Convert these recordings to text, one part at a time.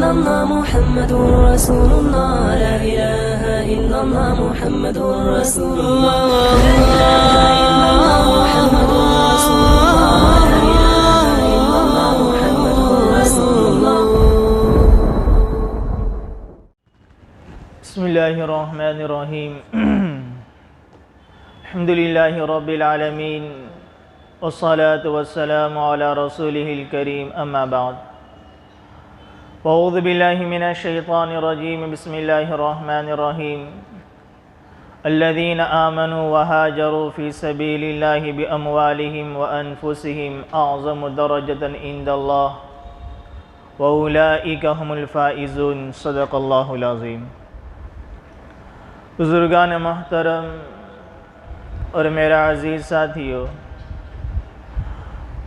إلا الله محمد رسول الله لا إله إلا الله محمد رسول الله لا إله إلا الله محمد رسول الله لا إله إلا الله محمد رسول الله. بسم الله الرحمن الرحيم. الحمد لله رب العالمين والصلاة والسلام على رسوله الكريم أما بعد. أعوذ بالله من الشيطان الرجيم. بسم الله الرحمن الرحيم. الذين آمنوا وهاجروا في سبيل الله بأموالهم وأنفسهم أعظم درجة عند الله وأولئك هم الفائزون. صدق الله العظيم. بزرگان محترم اور میرا عزیز ساتھیو،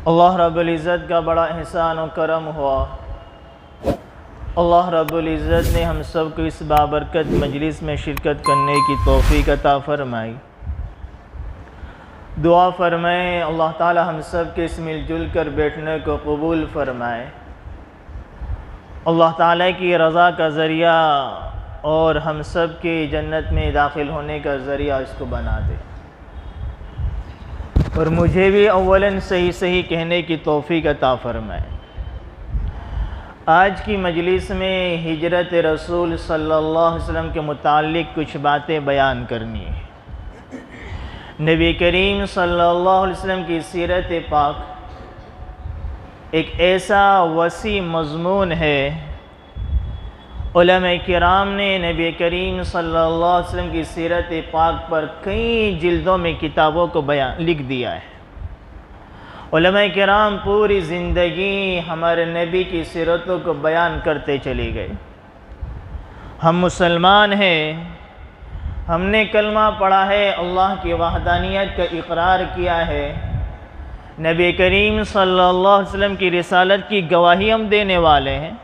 اللہ رب العزت کا بڑا احسان و کرم ہوا. اللہ رب العزت نے ہم سب کو اس بابرکت مجلس میں شرکت کرنے کی توفیق عطا فرمائی. دعا فرمائیں اللہ تعالی ہم سب کے اس مل جل کر بیٹھنے کو قبول فرمائے. اللہ تعالی کی رضا کا ذریعہ اور ہم سب کے جنت میں داخل ہونے کا ذریعہ اس کو بنا دے. اور مجھے بھی اولاً صحیح کہنے کی توفیق عطا فرمائے. آج کی مجلس میں ہجرت رسول صلی اللہ علیہ وسلم کے متعلق کچھ باتیں بیان کرنی ہے. نبی کریم صلی اللہ علیہ وسلم کی سیرت پاک ایک ایسا وسیع مضمون ہے. علماء کرام نے نبی کریم صلی اللہ علیہ وسلم کی سیرت پاک پر کئی جلدوں میں کتابوں کو لکھ دیا ہے. علماء کرام پوری زندگی ہمارے نبی کی سیرتوں کو بیان کرتے چلے گئے. ہم مسلمان ہیں، ہم نے کلمہ پڑھا ہے، اللہ کی وحدانیت کا اقرار کیا ہے، نبی کریم صلی اللہ علیہ وسلم کی رسالت کی گواہی ہم دینے والے ہیں.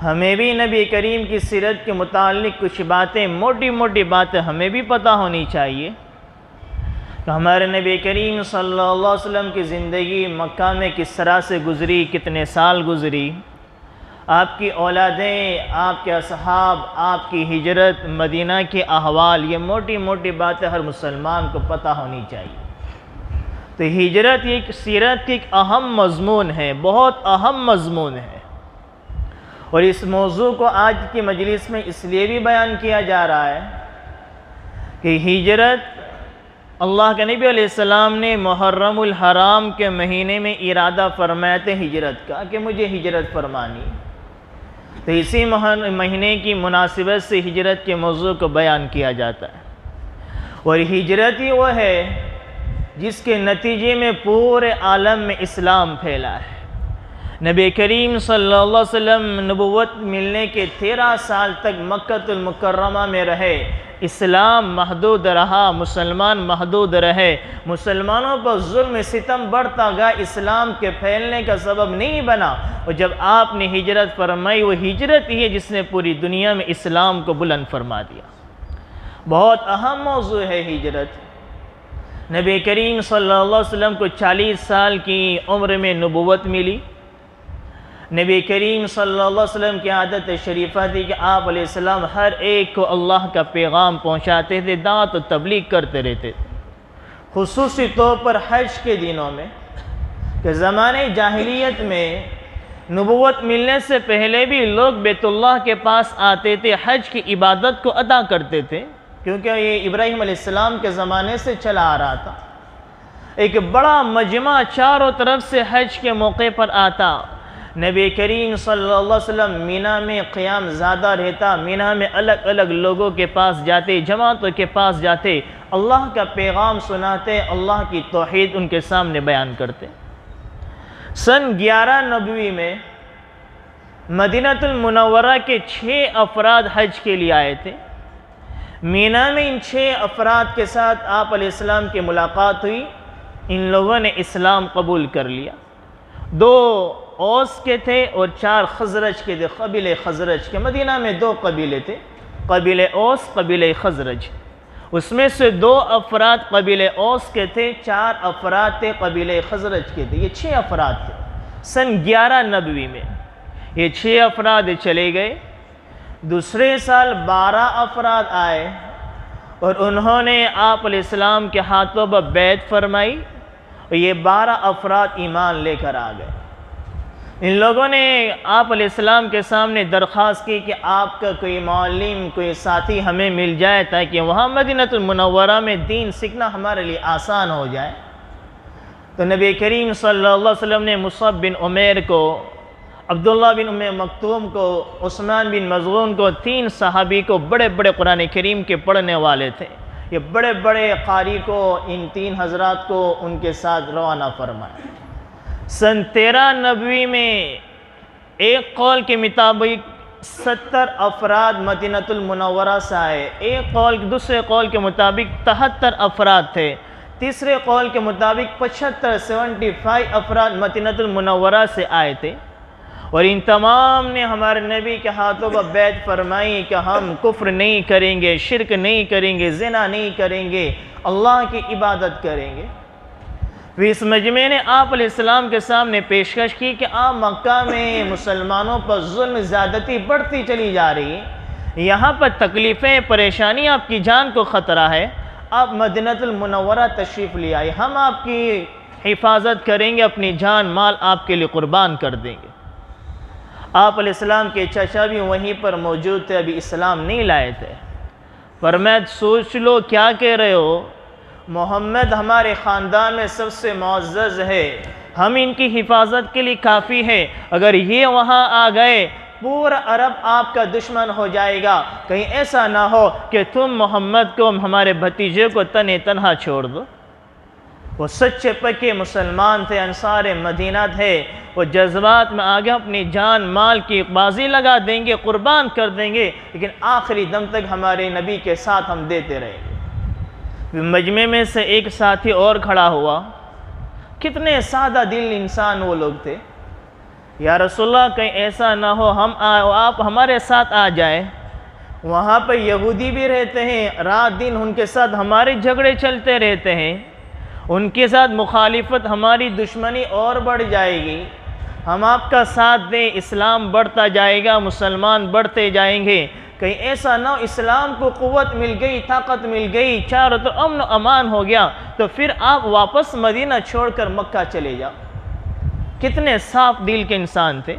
ہمیں بھی نبی کریم کی سیرت کے متعلق کچھ باتیں، موٹی باتیں ہمیں بھی پتہ ہونی چاہیے کہ ہمارے نبی کریم صلی اللہ علیہ وسلم کی زندگی مکہ میں کس طرح سے گزری، کتنے سال گزری، آپ کی اولادیں، آپ کے اصحاب، آپ کی ہجرت، مدینہ کے احوال، یہ موٹی باتیں ہر مسلمان کو پتہ ہونی چاہیے. تو ہجرت ایک سیرت کی ایک اہم مضمون ہے، بہت اہم مضمون ہے. اور اس موضوع کو آج کی مجلس میں اس لیے بھی بیان کیا جا رہا ہے کہ ہجرت اللہ کے نبی علیہ السلام نے محرم الحرام کے مہینے میں ارادہ فرمایا تھے ہجرت کا کہ مجھے ہجرت فرمانی. تو اسی مہینے کی مناسبت سے ہجرت کے موضوع کو بیان کیا جاتا ہے. اور ہجرت ہی وہ ہے جس کے نتیجے میں پورے عالم میں اسلام پھیلا ہے. نبی کریم صلی اللہ علیہ وسلم نبوت ملنے کے 13 سال تک مکہ المکرمہ میں رہے. اسلام محدود رہا، مسلمان محدود رہے، مسلمانوں پر ظلم ستم بڑھتا گیا، اسلام کے پھیلنے کا سبب نہیں بنا. اور جب آپ نے ہجرت فرمائی، وہ ہجرت ہی ہے جس نے پوری دنیا میں اسلام کو بلند فرما دیا. بہت اہم موضوع ہے ہجرت. نبی کریم صلی اللہ علیہ وسلم کو 40 سال کی عمر میں نبوت ملی. نبی کریم صلی اللہ علیہ وسلم کی عادت شریفہ تھی کہ آپ علیہ السلام ہر ایک کو اللہ کا پیغام پہنچاتے تھے، دعوت و تبلیغ کرتے رہتے تھے. خصوصی طور پر حج کے دنوں میں، کہ زمانے جاہلیت میں نبوت ملنے سے پہلے بھی لوگ بیت اللہ کے پاس آتے تھے، حج کی عبادت کو ادا کرتے تھے، کیونکہ یہ ابراہیم علیہ السلام کے زمانے سے چلا آ رہا تھا. ایک بڑا مجمع چاروں طرف سے حج کے موقع پر آتا. نبی کریم صلی اللہ علیہ وسلم مینا میں قیام زیادہ رہتا. مینا میں الگ لوگوں کے پاس جاتے، جماعتوں کے پاس جاتے، اللہ کا پیغام سناتے، اللہ کی توحید ان کے سامنے بیان کرتے. سن 11 نبوی میں مدینہ المنورہ کے 6 افراد حج کے لیے آئے تھے. مینا میں ان 6 افراد کے ساتھ آپ علیہ السلام کی ملاقات ہوئی. ان لوگوں نے اسلام قبول کر لیا. 2 اوس کے تھے اور 4 خزرج کے تھے، قبیلہ خزرج کے. مدینہ میں 2 قبیلے تھے، قبیلہ اوس، قبیلہ خزرج. اس میں سے 2 افراد قبیلہ اوس کے تھے، 4 افراد تھے قبیلہ خزرج کے تھے. یہ 6 افراد تھے سن 11 نبوی میں. یہ 6 افراد چلے گئے۔ دوسرے سال 12 افراد آئے اور انہوں نے آپ علیہ السلام کے ہاتھوں پر بیعت فرمائی اور یہ 12 افراد ایمان لے کر آ گئے۔ ان لوگوں نے آپ علیہ السلام کے سامنے درخواست کی کہ آپ کا کوئی معلم، کوئی ساتھی ہمیں مل جائے تاکہ وہاں مدینہ المنورہ میں دین سیکھنا ہمارے لیے آسان ہو جائے۔ تو نبی کریم صلی اللہ علیہ وسلم نے مصعب بن عمیر کو، عبداللہ بن ام مکتوم کو، عثمان بن مظعون کو، 3 صحابی کو، بڑے بڑے قرآن کریم کے پڑھنے والے تھے، یہ بڑے بڑے قاری کو، ان 3 حضرات کو ان کے ساتھ روانہ فرمایا۔ سن 1390 میں ایک قول کے مطابق 70 افراد مدینہ المنورہ سے آئے، دوسرے قول کے مطابق 73 افراد تھے، تیسرے قول کے مطابق 75 افراد مدینہ المنورہ سے آئے تھے، اور ان تمام نے ہمارے نبی کے ہاتھوں پر بیعت فرمائی کہ ہم کفر نہیں کریں گے، شرک نہیں کریں گے، زنا نہیں کریں گے، اللہ کی عبادت کریں گے۔ اس مجمع نے آپ علیہ السلام کے سامنے پیشکش کی کہ آپ مکہ میں مسلمانوں پر ظلم زیادتی بڑھتی چلی جا رہی ہے، یہاں پر تکلیفیں، پریشانی، آپ کی جان کو خطرہ ہے، آپ مدینہ المنورہ تشریف لے آئے، ہم آپ کی حفاظت کریں گے، اپنی جان مال آپ کے لیے قربان کر دیں گے۔ آپ علیہ السلام کے چچا بھی وہیں پر موجود تھے، ابھی اسلام نہیں لائے تھے۔ فرمایا سوچ لو کیا کہہ رہے ہو، محمد ہمارے خاندان میں سب سے معزز ہے، ہم ان کی حفاظت کے لیے کافی ہے، اگر یہ وہاں آ گئے پورا عرب آپ کا دشمن ہو جائے گا، کہیں ایسا نہ ہو کہ تم محمد کو، ہمارے بھتیجے کو تنہا چھوڑ دو۔ وہ سچے پکے مسلمان تھے، انصار مدینہ تھے، وہ جذبات میں آگے اپنی جان مال کی بازی لگا دیں گے، قربان کر دیں گے، لیکن آخری دم تک ہمارے نبی کے ساتھ ہم دیتے رہیں گے۔ مجمع میں سے ایک ساتھی اور کھڑا ہوا، کتنے سادہ دل انسان وہ لوگ تھے، یا رسول اللہ کہیں ایسا نہ ہو آپ ہمارے ساتھ آ جائے، وہاں پہ یہودی بھی رہتے ہیں، رات دن ان کے ساتھ ہمارے جھگڑے چلتے رہتے ہیں، ان کے ساتھ مخالفت، ہماری دشمنی اور بڑھ جائے گی، ہم آپ کا ساتھ دیں، اسلام بڑھتا جائے گا، مسلمان بڑھتے جائیں گے، کہیں ایسا نہ ہو اسلام کو قوت مل گئی، طاقت مل گئی، چاروں طرف امن و امان ہو گیا تو پھر آپ واپس مدینہ چھوڑ کر مکہ چلے جاؤ۔ کتنے صاف دل کے انسان تھے،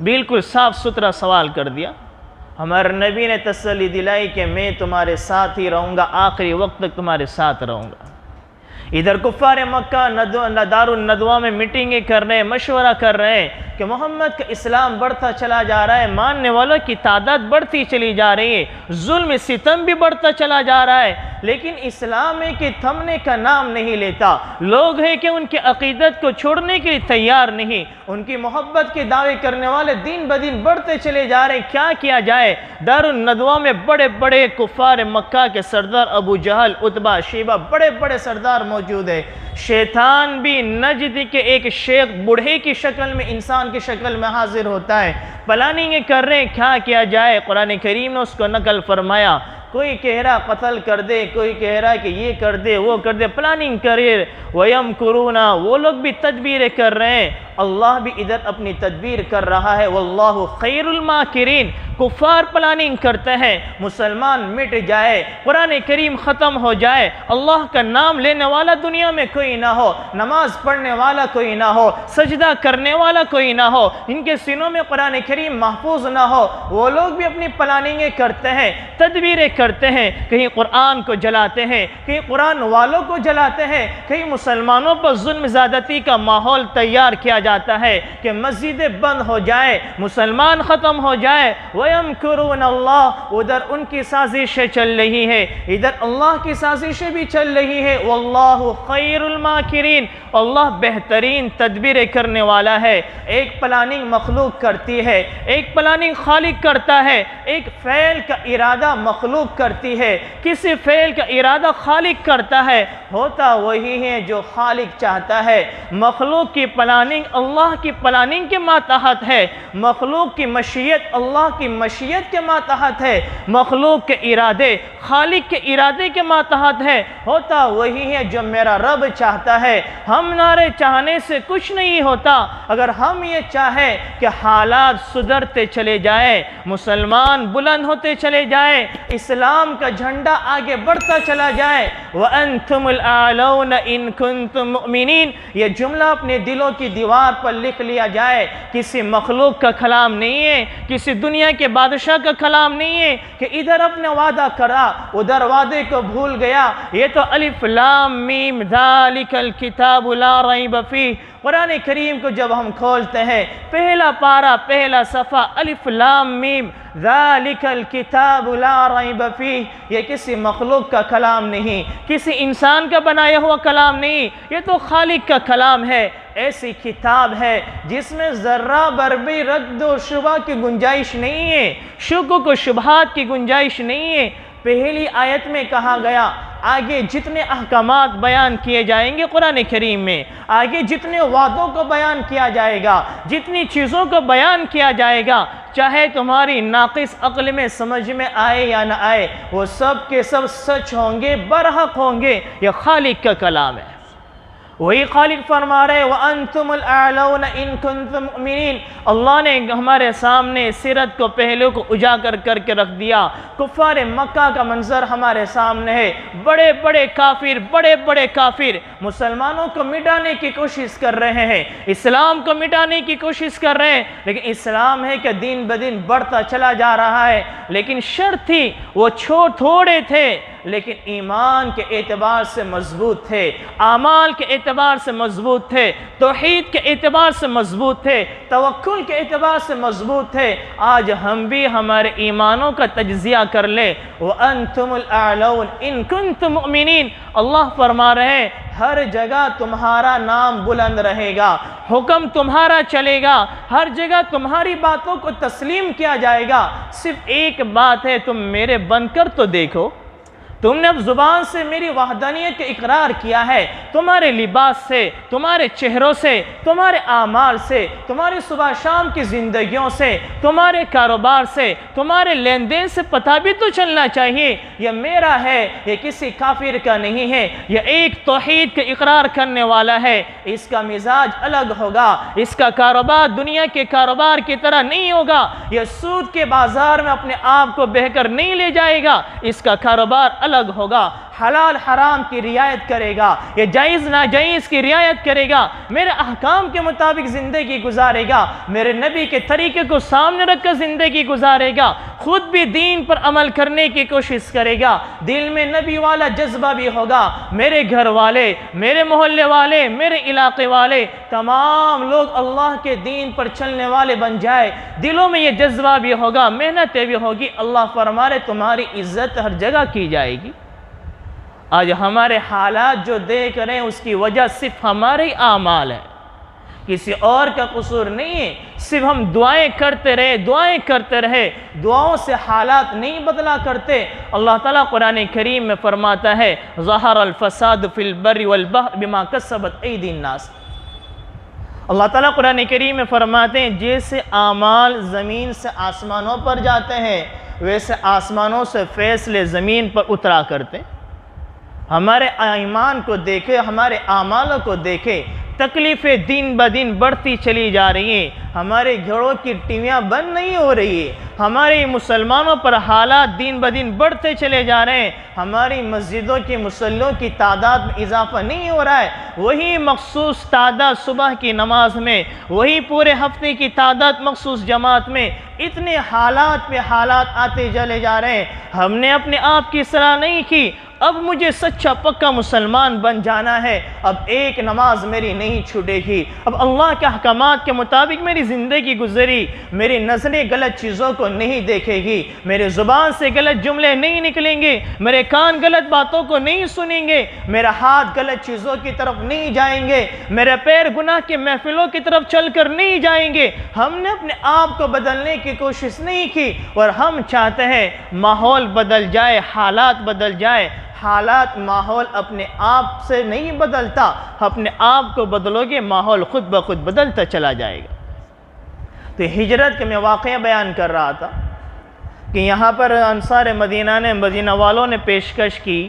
بالکل صاف ستھرا سوال کر دیا۔ ہمارے نبی نے تسلی دلائی کہ میں تمہارے ساتھ ہی رہوں گا، آخری وقت تک تمہارے ساتھ رہوں گا۔ ادھر کفار مکہ دار الندوہ میں میٹنگیں کر رہے ہیں، مشورہ کر رہے ہیں کہ محمد کا اسلام بڑھتا چلا جا رہا ہے، ماننے والوں کی تعداد بڑھتی چلی جا رہی ہے، ظلم ستم بھی بڑھتا چلا جا رہا ہے، لیکن اسلام ہے کہ تھمنے کا نام نہیں لیتا، لوگ ہیں کہ ان کی عقیدت کو چھوڑنے کے لیے تیار نہیں، ان کی محبت کے دعوے کرنے والے دن بدن بڑھتے چلے جا رہے ہیں، کیا کیا جائے؟ دار الندوہ میں بڑے بڑے کفار مکہ کے سردار ابو جہل، عتبہ، شیبہ، بڑے بڑے سردار موجود ہے، شیطان بھی نجد کے ایک شیخ بوڑھے کی شکل میں، انسان کی شکل میں حاضر ہوتا ہے، پلاننگ کر رہے ہیں کیا کیا جائے۔ قرآن کریم نے اس کو نقل فرمایا، کوئی کہہ رہا قتل کر دے، کوئی کہہ رہا کہ یہ کر دے وہ کر دے، پلاننگ کرے، وَيَمْكُرُونَ، وہ لوگ بھی تدبیریں کر رہے ہیں، اللہ بھی ادھر اپنی تدبیر کر رہا ہے، واللہ خیر الماکرین، کفار پلاننگ کرتے ہیں مسلمان مٹ جائے، قرآن کریم ختم ہو جائے، اللہ کا نام لینے والا دنیا میں کوئی نہ ہو، نماز پڑھنے والا کوئی نہ ہو، سجدہ کرنے والا کوئی نہ ہو، ان کے سینوں میں قرآن کریم محفوظ نہ ہو، وہ لوگ بھی اپنی پلاننگیں کرتے ہیں، تدبیریں کرتے ہیں، کہیں قرآن کو جلاتے ہیں، کہیں قرآن والوں کو جلاتے ہیں، کہیں مسلمانوں پر ظلم زیادتی کا ماحول تیار کیا جاتا ہے کہ مسجدیں بند ہو جائے، مسلمان ختم ہو جائے، وَيَمْكُرُونَ اللَّهُ، ادھر ان کی سازشیں چل رہی ہے، ادھر اللہ کی سازشیں بھی چل رہی ہے، وَاللَّهُ خَيْرُ الْمَاكِرِينَ، اللہ بہترین تدبیریں کرنے والا ہے۔ ایک پلاننگ مخلوق کرتی ہے، ایک پلاننگ خالق کرتا ہے، ایک فعل کا ارادہ مخلوق کرتی ہے، کسی فعل کا ارادہ خالق کرتا ہے، ہوتا وہی ہے جو خالق چاہتا ہے۔ مخلوق کی پلاننگ اللہ کی پلاننگ کے ماتحت ہے، مخلوق کی مشیت اللہ کی مشیت کے ماتحت ہے، مخلوق کے ارادے خالق کے ارادے کے ماتحت ہے، ہوتا وہی ہے جو میرا رب چاہتا ہے۔ ہمارے چاہنے سے کچھ نہیں ہوتا۔ اگر ہم یہ چاہیں کہ حالات سدھرتے چلے جائے، مسلمان بلند ہوتے چلے جائے، اسلام کا جھنڈا آگے بڑھتا چلا جائے، وَأَنْتُمُ الْأَعْلَوْنَ إِن كُنتُم مُؤْمِنِينَ، یہ جملہ اپنے دلوں کی دیوار پر لکھ لیا جائے۔ کسی مخلوق کا کلام نہیں ہے، کسی دنیا کے بادشاہ کا کلام نہیں ہے کہ ادھر اپنے وعدہ کرا ادھر وعدے کو بھول گیا۔ یہ تو الف لام میم ذالک الکتاب لا ریب فیہ، قرآن کریم کو جب ہم کھولتے ہیں پہلا پارہ پہلا صفحہ الف لام میم ذالک الکتاب لا ریب فیہ، یہ کسی مخلوق کا کلام نہیں، کسی انسان کا بنایا ہوا کلام نہیں، یہ تو خالق کا کلام ہے۔ ایسی کتاب ہے جس میں ذرہ بر بھی رد و شبہ کی گنجائش نہیں ہے، شکوک و شبہات کی گنجائش نہیں ہے۔ پہلی آیت میں کہا گیا آگے جتنے احکامات بیان کیے جائیں گے قرآن کریم میں، آگے جتنے وعدوں کو بیان کیا جائے گا، جتنی چیزوں کو بیان کیا جائے گا، چاہے تمہاری ناقص عقل میں سمجھ میں آئے یا نہ آئے، وہ سب کے سب سچ ہوں گے، برحق ہوں گے۔ یہ خالق کا کلام ہے۔ وہی خالق فرما رہے وَأَنْتُمُ الْأَعْلَوْنَ إِن كُنتُم مُؤْمِنِينَ۔ اللہ نے ہمارے سامنے سیرت کو پہلو کو اجاگر کر کے رکھ دیا۔ کفار مکہ کا منظر ہمارے سامنے ہے، بڑے بڑے کافر مسلمانوں کو مٹانے کی کوشش کر رہے ہیں، اسلام کو مٹانے کی کوشش کر رہے ہیں، لیکن اسلام ہے کہ دن بدن بڑھتا چلا جا رہا ہے۔ لیکن شرط تھی، وہ تھوڑے تھے لیکن ایمان کے اعتبار سے مضبوط تھے، اعمال کے اعتبار سے مضبوط تھے، توحید کے اعتبار سے مضبوط تھے، توکل کے اعتبار سے مضبوط تھے۔ آج ہم بھی ہمارے ایمانوں کا تجزیہ کر لیں۔ وَأَنْتُمُ الْأَعْلَوْنَ إِن كُنتُم مُؤْمِنِينَ، اللہ فرما رہے ہیں ہر جگہ تمہارا نام بلند رہے گا، حکم تمہارا چلے گا، ہر جگہ تمہاری باتوں کو تسلیم کیا جائے گا۔ صرف ایک بات ہے، تم میرے بن کر تو دیکھو، تم نے اب زبان سے میری وحدانیت کا اقرار کیا ہے، تمہارے لباس سے، تمہارے چہروں سے، تمہارے اعمال سے، تمہاری صبح شام کی زندگیوں سے، تمہارے کاروبار سے، تمہارے لین دین سے پتہ بھی تو چلنا چاہیے یہ میرا ہے، یہ کسی کافر کا نہیں ہے، یہ ایک توحید کا اقرار کرنے والا ہے۔ اس کا مزاج الگ ہوگا، اس کا کاروبار دنیا کے کاروبار کی طرح نہیں ہوگا، یہ سود کے بازار میں اپنے آپ کو بہہ کر نہیں لے جائے گا، اس کا کاروبار الگ ہوگا، حلال حرام کی رعایت کرے گا، یہ جائز ناجائز کی رعایت کرے گا، میرے احکام کے مطابق زندگی گزارے گا، میرے نبی کے طریقے کو سامنے رکھ کر زندگی گزارے گا، خود بھی دین پر عمل کرنے کی کوشش کرے گا، دل میں نبی والا جذبہ بھی ہوگا، میرے گھر والے، میرے محلے والے، میرے علاقے والے، تمام لوگ اللہ کے دین پر چلنے والے بن جائے، دلوں میں یہ جذبہ بھی ہوگا، محنتیں بھی ہوگی، اللہ فرما رہے تمہاری عزت ہر جگہ کی جائے گی۔ آج ہمارے حالات جو دیکھ رہے ہیں اس کی وجہ صرف ہمارے اعمال ہے، کسی اور کا قصور نہیں ہے، صرف ہم دعائیں کرتے رہے، دعاؤں سے حالات نہیں بدلا کرتے۔ اللہ تعالیٰ قرآن کریم میں فرماتا ہے ظہر الفساد فی البر والبحر بما کسبت ایدی الناس۔ اللہ تعالیٰ قرآن کریم میں فرماتے ہیں جیسے اعمال زمین سے آسمانوں پر جاتے ہیں ویسے آسمانوں سے فیصلے زمین پر اترا کرتے ہیں۔ ہمارے ایمان کو دیکھے، ہمارے اعمالوں کو دیکھے، تکلیفیں دن بدن بڑھتی چلی جا رہی ہیں، ہمارے گھروں کی ٹیویاں بند نہیں ہو رہی ہے، ہمارے مسلمانوں پر حالات دن بدن بڑھتے چلے جا رہے ہیں، ہماری مسجدوں کی مصلوں کی تعداد میں اضافہ نہیں ہو رہا ہے، وہی مخصوص تعداد صبح کی نماز میں، وہی پورے ہفتے کی تعداد مخصوص جماعت میں، اتنے حالات پہ حالات آتے چلے جا رہے ہیں۔ ہم نے اپنے آپ کی اصلاح نہیں کی، اب مجھے سچا پکا مسلمان بن جانا ہے، اب ایک نماز میری نہیں چھوٹے گی، اب اللہ کے احکامات کے مطابق میری زندگی گزری، میری نظریں غلط چیزوں کو نہیں دیکھے گی، میرے زبان سے غلط جملے نہیں نکلیں گے، میرے کان غلط باتوں کو نہیں سنیں گے، میرا ہاتھ غلط چیزوں کی طرف نہیں جائیں گے، میرے پیر گناہ کے محفلوں کی طرف چل کر نہیں جائیں گے۔ ہم نے اپنے آپ کو بدلنے کی کوشش نہیں کی، اور ہم چاہتے ہیں ماحول بدل جائے، حالات بدل جائے۔ حالات ماحول اپنے آپ سے نہیں بدلتا، اپنے آپ کو بدلو گے ماحول خود بخود بدلتا چلا جائے گا۔ تو ہجرت کے میں واقعہ بیان کر رہا تھا، کہ یہاں پر انصار مدینہ نے، مدینہ والوں نے پیشکش کی،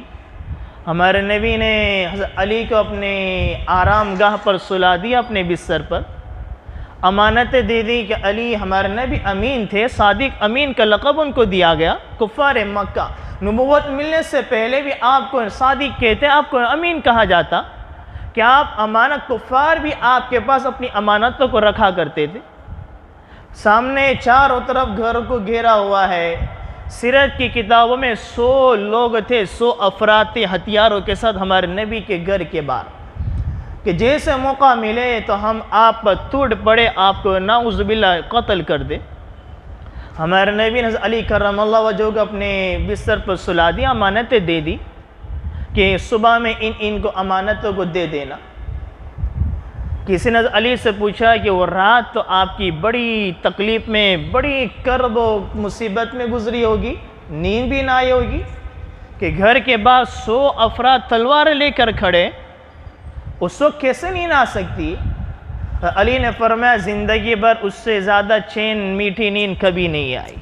ہمارے نبی نے حضرت علی کو اپنے آرام گاہ پر سلا دیا، اپنے بستر پر امانتیں دے دی کہ علی، ہمارے نبی امین تھے، صادق امین کا لقب ان کو دیا گیا۔ کفار مکہ نبوت ملنے سے پہلے بھی آپ کو صادق کہتے، آپ کو امین کہا جاتا کہ آپ امانت، کفار بھی آپ کے پاس اپنی امانتوں کو رکھا کرتے تھے۔ سامنے چاروں طرف گھر کو گھیرا ہوا ہے، سیرت کی کتابوں میں 100 لوگ تھے، 100 افراد تھے ہتھیاروں کے ساتھ ہمارے نبی کے گھر کے باہر، کہ جیسے موقع ملے تو ہم آپ پر ٹوٹ پڑے، آپ کو نعوذ باللہ قتل کر دے۔ ہمارے نبی نے علی کرم اللہ وجہہ کو اپنے بستر پر سلا دیا، امانتیں دے دی کہ صبح میں ان کو امانتوں کو دے دینا۔ کسی نے علی سے پوچھا کہ وہ رات تو آپ کی بڑی تکلیف میں، بڑی کرب و مصیبت میں گزری ہوگی، نیند بھی نہ آئی ہوگی، کہ گھر کے بعد 100 افراد تلوار لے کر کھڑے، اس وقت کیسے نیند آ سکتی؟ علی نے فرمایا زندگی بھر اس سے زیادہ چین، میٹھی نیند کبھی نہیں آئی۔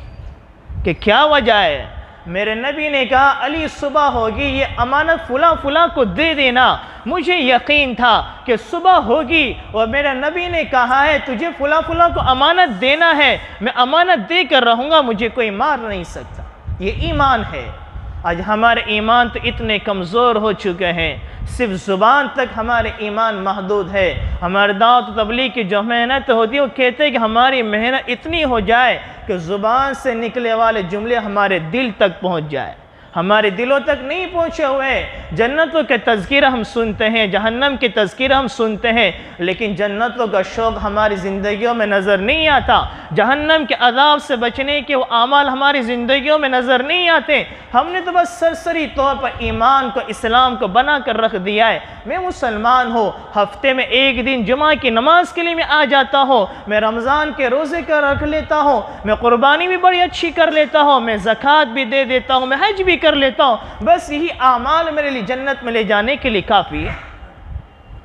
کہ کیا وجہ ہے؟ میرے نبی نے کہا علی صبح ہوگی، یہ امانت فلاں فلاں کو دے دینا، مجھے یقین تھا کہ صبح ہوگی اور میرے نبی نے کہا ہے تجھے فلاں فلاں کو امانت دینا ہے، میں امانت دے کر رہوں گا، مجھے کوئی مار نہیں سکتا۔ یہ ایمان ہے۔ آج ہمارے ایمان تو اتنے کمزور ہو چکے ہیں، صرف زبان تک ہمارے ایمان محدود ہے۔ ہمارے دعوت و تبلیغ کی جو محنت ہوتی ہے، وہ کہتے ہیں کہ ہماری محنت اتنی ہو جائے کہ زبان سے نکلے والے جملے ہمارے دل تک پہنچ جائے۔ ہمارے دلوں تک نہیں پہنچے ہوئے۔ جنتوں کے تذکرہ ہم سنتے ہیں، جہنم کے تذکرہ ہم سنتے ہیں، لیکن جنتوں کا شوق ہماری زندگیوں میں نظر نہیں آتا۔ جہنم کے عذاب سے بچنے کے وہ اعمال ہماری زندگیوں میں نظر نہیں آتے۔ ہم نے تو بس سرسری طور پر ایمان کو، اسلام کو بنا کر رکھ دیا ہے۔ میں مسلمان ہوں، ہفتے میں ایک دن جمعہ کی نماز کے لیے میں آ جاتا ہوں، میں رمضان کے روزے کا رکھ لیتا ہوں، میں قربانی بھی بڑی اچھی کر لیتا ہوں، میں زکوٰۃ بھی دے دیتا ہوں، میں حج بھی کر لیتا ہوں۔ بس یہی اعمال میرے لیے جنت میں لے جانے کے لیے کافی ہے۔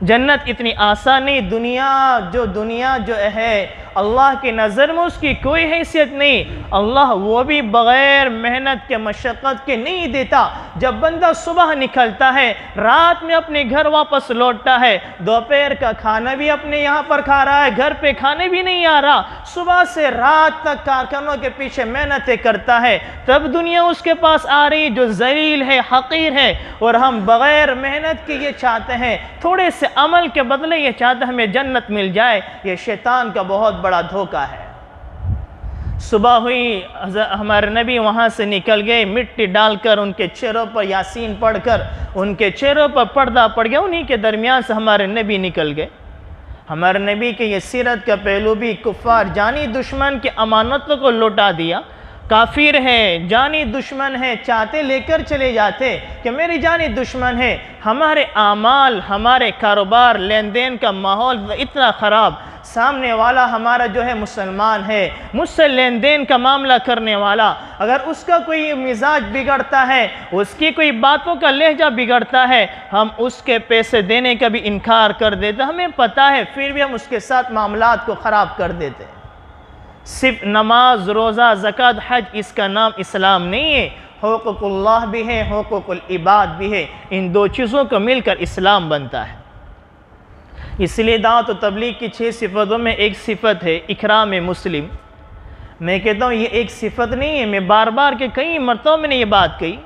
جنت اتنی آسان نہیں۔ دنیا جو ہے اللہ کی نظر میں اس کی کوئی حیثیت نہیں۔ اللہ وہ بھی بغیر محنت کے، مشقت کے نہیں دیتا۔ جب بندہ صبح نکلتا ہے، رات میں اپنے گھر واپس لوٹتا ہے، دوپہر کا کھانا بھی اپنے یہاں پر کھا رہا ہے، گھر پہ کھانے بھی نہیں آ رہا، صبح سے رات تک کارکنوں کے پیچھے محنتیں کرتا ہے، تب دنیا اس کے پاس آ رہی جو ذلیل ہے، حقیر ہے، اور ہم بغیر محنت کے یہ چاہتے ہیں، تھوڑے سے عمل کے بدلے یہ چاہتے ہیں ہمیں جنت مل جائے۔ یہ شیطان کا بہت بڑا دھوکہ ہے۔ صبح ہوئی، ہمارے نبی وہاں سے نکل گئے، مٹی ڈال کر ان کے چہروں پر یاسین پڑھ کر ان کے چہروں پر پردہ پڑ گیا، انہی کے درمیان سے ہمارے نبی نکل گئے۔ ہمارے نبی کے یہ سیرت کا پہلو بھی کفار، جانی دشمن کی امانتوں کو لوٹا دیا۔ کافر ہے، جانی دشمن ہے، چاہتے لے کر چلے جاتے کہ میری جانی دشمن ہے۔ ہمارے اعمال، ہمارے کاروبار، لین دین کا ماحول اتنا خراب، سامنے والا ہمارا جو ہے مسلمان ہے، مجھ سے لین دین کا معاملہ کرنے والا، اگر اس کا کوئی مزاج بگڑتا ہے، اس کی کوئی باتوں کا لہجہ بگڑتا ہے، ہم اس کے پیسے دینے کا بھی انکار کر دیتے۔ ہمیں پتہ ہے، پھر بھی ہم اس کے ساتھ معاملات کو خراب کر دیتے۔ صرف نماز، روزہ، زکوٰۃ، حج، اس کا نام اسلام نہیں ہے۔ حقوق اللہ بھی ہے، حقوق العباد بھی ہے۔ ان دو چیزوں کو مل کر اسلام بنتا ہے۔ اس لیے دعوت و تبلیغ کی 6 صفتوں میں ایک صفت ہے اکرام مسلم۔ میں کہتا ہوں یہ ایک صفت نہیں ہے، میں بار بار کے کئی مرتبہ میں نے یہ بات کہی،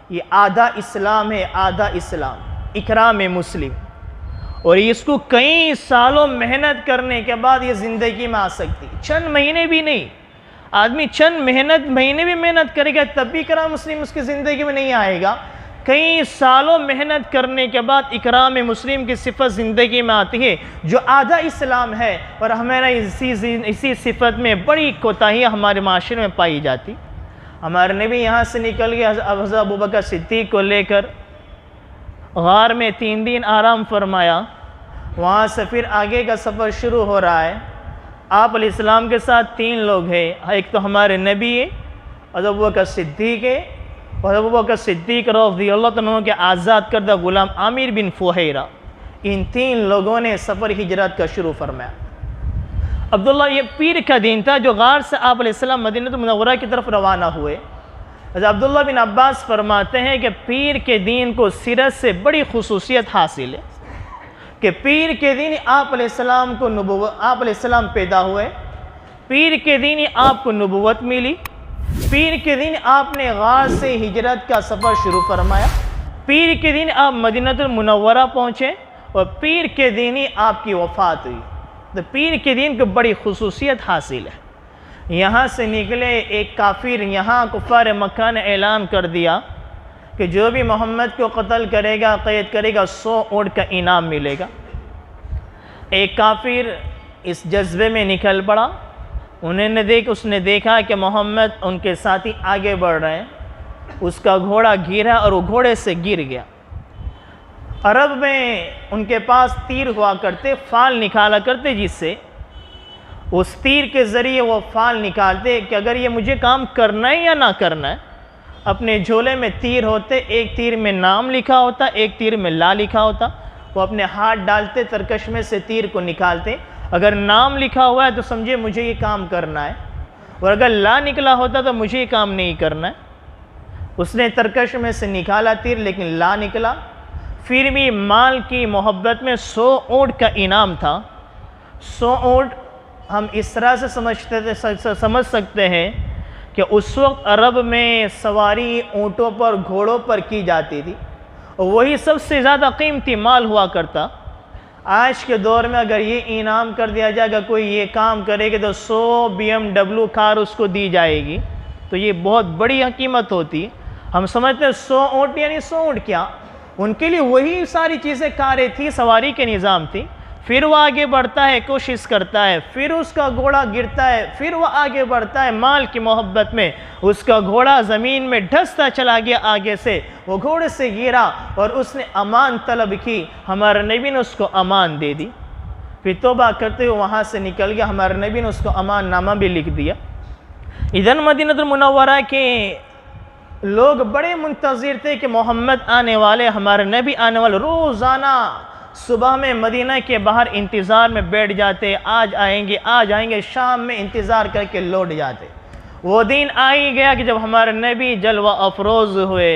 یہ آدھا اسلام ہے، آدھا اسلام، اکرام مسلم۔ اور اس کو کئی سالوں محنت کرنے کے بعد یہ زندگی میں آ سکتی، چند مہینے بھی نہیں۔ آدمی چند مہینے بھی محنت کرے گا تب بھی اکرام مسلم اس کی زندگی میں نہیں آئے گا۔ کئی سالوں محنت کرنے کے بعد اکرام مسلم کی صفت زندگی میں آتی ہے، جو آدھا اسلام ہے۔ اور ہمارا اسی صفت میں بڑی کوتاہیاں ہمارے معاشرے میں پائی جاتی۔ ہمارے نبی یہاں سے نکل گئے حضرت ابوبکر صدیق کو لے کر، غار میں 3 دن آرام فرمایا، وہاں سے پھر آگے کا سفر شروع ہو رہا ہے۔ آپ علیہ السلام کے ساتھ 3 لوگ ہیں، ایک تو ہمارے نبی ہے، حضرت ابوبکر صدیق ہے، اور ابوبکر صدیق رضی اللہ عنہ کے آزاد کردہ غلام عامر بن فہیرہ۔ ان 3 لوگوں نے سفر ہجرت کا شروع فرمایا۔ عبداللہ یہ پیر کا دن تھا جو غار سے آپ علیہ السلام مدینہ منورہ کی طرف روانہ ہوئے۔ حضرت عبداللہ بن عباس فرماتے ہیں کہ پیر کے دین کو سیرت سے بڑی خصوصیت حاصل ہے کہ پیر کے دن آپ علیہ السلام پیدا ہوئے، پیر کے دن آپ کو نبوت ملی، پیر کے دن آپ نے غار سے ہجرت کا سفر شروع فرمایا، پیر کے دن آپ مدینہ المنورہ پہنچے اور پیر کے دن ہی آپ کی وفات ہوئی۔ تو پیر کے دن کو بڑی خصوصیت حاصل ہے۔ یہاں سے نکلے ایک کافر، یہاں کفار مکہ نے اعلان کر دیا کہ جو بھی محمد کو قتل کرے گا، قید کرے گا، 100 اونٹ کا انعام ملے گا۔ ایک کافر اس جذبے میں نکل پڑا، اس نے دیکھا کہ محمد ان کے ساتھی آگے بڑھ رہے ہیں، اس کا گھوڑا گرا اور وہ گھوڑے سے گر گیا۔ عرب میں ان کے پاس تیر ہوا کرتے، فال نکالا کرتے، جس سے اس تیر کے ذریعے وہ فال نکالتے کہ اگر یہ مجھے کام کرنا ہے یا نہ کرنا ہے۔ اپنے جھولے میں تیر ہوتے، ایک تیر میں نام لکھا ہوتا، ایک تیر میں لا لکھا ہوتا، وہ اپنے ہاتھ ڈالتے، ترکش میں سے تیر کو نکالتے، اگر نام لکھا ہوا ہے تو سمجھے مجھے یہ کام کرنا ہے، اور اگر لا نکلا ہوتا تو مجھے یہ کام نہیں کرنا ہے۔ اس نے ترکش میں سے نکالا تیر، لیکن لا نکلا۔ پھر بھی مال کی محبت میں 100 اونٹ کا انعام تھا۔ 100 اونٹ ہم اس طرح سے سمجھ سکتے ہیں کہ اس وقت عرب میں سواری اونٹوں پر، گھوڑوں پر کی جاتی تھی، اور وہی سب سے زیادہ قیمتی مال ہوا کرتا۔ آج کے دور میں اگر یہ انعام کر دیا جائے گا، کوئی یہ کام کرے گا تو 100 BMW کار اس کو دی جائے گی، تو یہ بہت بڑی قیمت ہوتی۔ ہم سمجھتے ہیں 100 اونٹ یعنی 100 اونٹ کیا، ان کے لیے وہی ساری چیزیں کاریں تھی، سواری کے نظام تھی۔ پھر وہ آگے بڑھتا ہے، کوشش کرتا ہے، پھر اس کا گھوڑا گرتا ہے، پھر وہ آگے بڑھتا ہے، مال کی محبت میں اس کا گھوڑا زمین میں ڈھستا چلا گیا آگے سے، وہ گھوڑے سے گرا اور اس نے امان طلب کی، ہمارے نبی نے اس کو امان دے دی۔ پھر توبہ کرتے ہوئے وہاں سے نکل گیا، ہمارے نبی نے اس کو امان نامہ بھی لکھ دیا۔ ادھر مدینہ المنورہ کے لوگ بڑے منتظر تھے کہ محمد آنے والے، ہمارے نبی آنے والے۔ روزانہ صبح میں مدینہ کے باہر انتظار میں بیٹھ جاتے، آج آئیں گے، آج آئیں گے، شام میں انتظار کر کے لوٹ جاتے۔ وہ دن آ ہی گیا کہ جب ہمارے نبی جلوہ افروز ہوئے،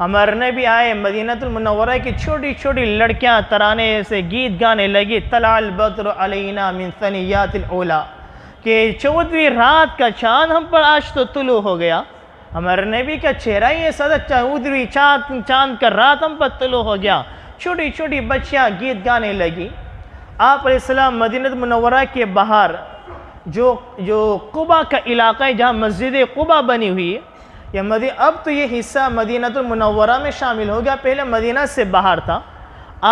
ہمارے نبی آئے، مدینہ المنورہ کی چھوٹی چھوٹی لڑکیاں ترانے سے گیت گانے لگی، طلع البدر علینا من ثنیات الاولی، کہ 14ویں رات کا چاند ہم پر آج تو طلوع ہو گیا۔ ہمارے نبی کا چہرہ ہی ایسا تھا، 14ویں چاند کا رات ہم پر طلوع ہو گیا۔ چھوٹی چھوٹی بچیاں گیت گانے لگی۔ آپ علیہ السلام مدینہ منورہ کے باہر جو قبا کا علاقہ ہے، جہاں مسجد قبا بنی ہوئی ہے، اب تو یہ حصہ مدینہ المنورہ میں شامل ہو گیا، پہلے مدینہ سے باہر تھا۔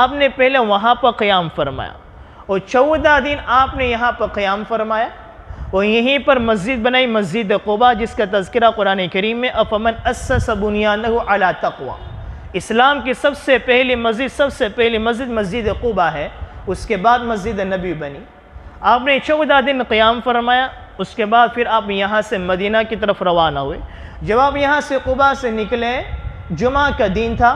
آپ نے پہلے وہاں پر قیام فرمایا، اور 14 دن آپ نے یہاں پر قیام فرمایا، اور یہیں پر مسجد بنائی، مسجد قبا، جس کا تذکرہ قرآن کریم میں افمن اسس بنیانہ علی تقوی، اسلام کی سب سے پہلی مسجد مسجد قبا ہے، اس کے بعد مسجد نبی بنی۔ آپ نے 14 دن قیام فرمایا، اس کے بعد پھر آپ یہاں سے مدینہ کی طرف روانہ ہوئے۔ جب آپ یہاں سے قبا سے نکلے، جمعہ کا دن تھا،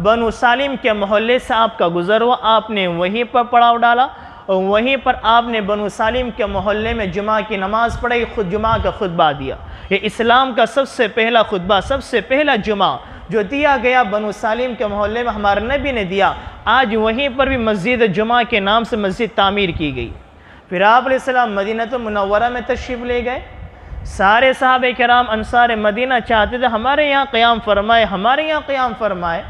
بنو سالم کے محلے سے آپ کا گزر ہوا، آپ نے وہیں پر پڑاؤ ڈالا، اور وہیں پر آپ نے بنو سالم کے محلے میں جمعہ کی نماز پڑھی، خود جمعہ کا خطبہ دیا۔ یہ اسلام کا سب سے پہلا خطبہ، سب سے پہلا جمعہ جو دیا گیا بنو سالم کے محلے میں، ہمارے نبی نے دیا۔ آج وہیں پر بھی مسجد جمعہ کے نام سے مسجد تعمیر کی گئی۔ پھر آپ علیہ السلام مدینہ المنورہ میں تشریف لے گئے۔ سارے صحابہ کرام انصار مدینہ چاہتے تھے ہمارے یہاں قیام فرمائے، ہمارے یہاں قیام فرمائے۔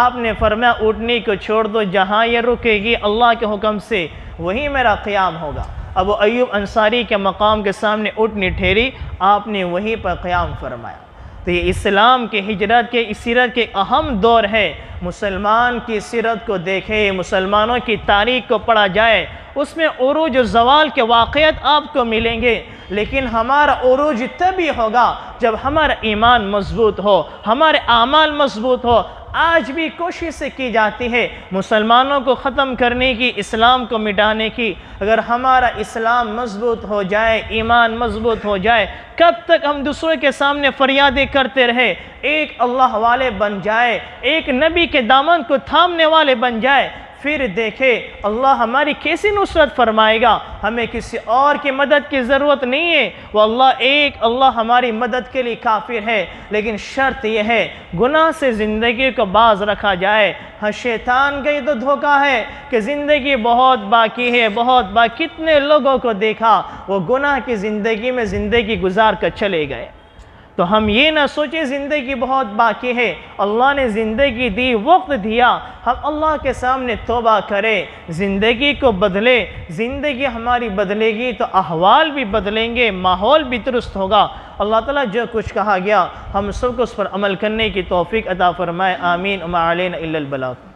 آپ نے فرمایا اٹھنے کو چھوڑ دو، جہاں یہ رکے گی اللہ کے حکم سے وہیں میرا قیام ہوگا۔ ابو ایوب انصاری کے مقام کے سامنے اٹھنی ٹھہری، آپ نے وہیں پر قیام فرمایا۔ تو یہ اسلام کے ہجرت کے سیرت کے اہم دور ہے۔ مسلمان کی سیرت کو دیکھے، مسلمانوں کی تاریخ کو پڑھا جائے، اس میں عروج و زوال کے واقعات آپ کو ملیں گے، لیکن ہمارا عروج تبھی ہوگا جب ہمارا ایمان مضبوط ہو، ہمارے اعمال مضبوط ہو۔ آج بھی کوشش کی جاتی ہے مسلمانوں کو ختم کرنے کی، اسلام کو مٹانے کی۔ اگر ہمارا اسلام مضبوط ہو جائے، ایمان مضبوط ہو جائے، کب تک ہم دوسروں کے سامنے فریادیں کرتے رہے؟ ایک اللہ والے بن جائے، ایک نبی کے دامن کو تھامنے والے بن جائے، پھر دیکھے اللہ ہماری کیسی نصرت فرمائے گا. ہمیں کسی اور کی مدد کی ضرورت نہیں ہے، وہ اللہ ہماری مدد کے لیے کافر ہے. لیکن شرط یہ ہے گناہ سے زندگی کو باز رکھا جائے. ہاں شیطان کا یہ تو دھوکہ ہے کہ زندگی بہت باقی ہے، کتنے لوگوں کو دیکھا وہ گناہ کی زندگی میں زندگی گزار کر چلے گئے. تو ہم یہ نہ سوچیں زندگی بہت باقی ہے، اللہ نے زندگی دی، وقت دیا، ہم اللہ کے سامنے توبہ کریں، زندگی کو بدلے. زندگی ہماری بدلے گی تو احوال بھی بدلیں گے، ماحول بھی درست ہوگا. اللہ تعالیٰ جو کچھ کہا گیا ہم سب کو اس پر عمل کرنے کی توفیق عطا فرمائے. آمین. وما علینا الا البلاغ.